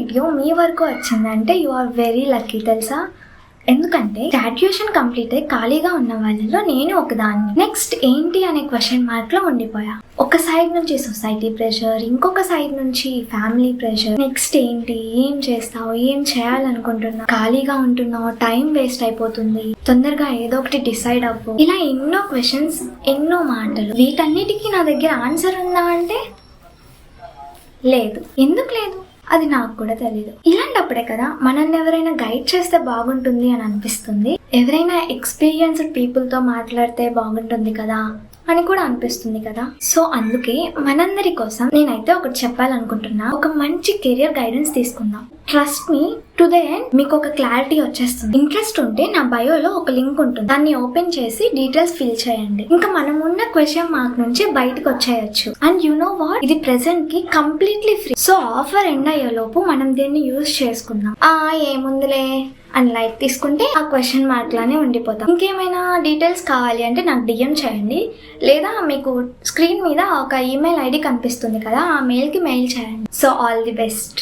Video మీ వరకు వచ్చిందంటే you are very lucky తెలుసా. ఎందుకంటే గ్రాడ్యుయేషన్ కంప్లీట్ అయ్యి ఖాళీగా ఉన్న వాళ్ళలో నేను ఒకదాన్ని. నెక్స్ట్ ఏంటి అనే క్వశ్చన్ మార్క్ లో ఉండిపోయా. ఒక సైడ్ నుంచి సొసైటీ ప్రెషర్, ఇంకొక సైడ్ నుంచి ఫ్యామిలీ ప్రెషర్. నెక్స్ట్ ఏంటి, ఏం చేస్తావు, ఏం చేయాలనుకుంటున్నావు, ఖాళీగా ఉంటున్నావు, టైం వేస్ట్ అయిపోతుంది, తొందరగా ఏదో ఒకటి డిసైడ్ అవ్వు. ఇలా ఎన్నో క్వశ్చన్స్, ఎన్నో మాటలు. వీటన్నిటికీ నా దగ్గర ఆన్సర్ ఉందా అంటే లేదు. ఎందుకు లేదు అది నాకు కూడా తెలియదు. ఇలాంటప్పుడే కదా మనల్ని ఎవరైనా గైడ్ చేస్తే బాగుంటుంది అని అనిపిస్తుంది. ఎవరైనా ఎక్స్పీరియన్స్డ్ పీపుల్ తో మాట్లాడితే బాగుంటుంది కదా అని కూడా అనిపిస్తుంది కదా. సో అందుకే మనందరి కోసం నేనైతే ఒకటి చెప్పాలనుకుంటున్నా. ఒక మంచి కెరియర్ గైడెన్స్ తీసుకుందాం. Trust me, to the end మీకు ఒక క్లారిటీ వచ్చేస్తుంది. ఇంట్రెస్ట్ ఉంటే నా బయోలో ఒక లింక్ ఉంటుంది, దాన్ని ఓపెన్ చేసి డీటెయిల్స్ ఫిల్ చేయండి. ఇంకా మనం ఉన్న క్వశ్చన్ మార్క్ నుంచి బయటకు వచ్చేయచ్చు. అండ్ యు నో వాట్, ఇది ప్రెసెంట్ కి completely free. So offer end అయ్యే లోపు మనం దీన్ని యూజ్ చేసుకుందాం. ఏముందిలే అని లైట్ తీసుకుంటే ఆ క్వశ్చన్ మార్క్ లానే ఉండిపోతాం. ఇంకేమైనా డీటెయిల్స్ కావాలి అంటే నాకు డిఎం చేయండి, లేదా మీకు స్క్రీన్ మీద ఒక ఈమెయిల్ ఐడి కనిపిస్తుంది కదా, ఆ మెయిల్ కి మెయిల్ చేయండి. So all the best.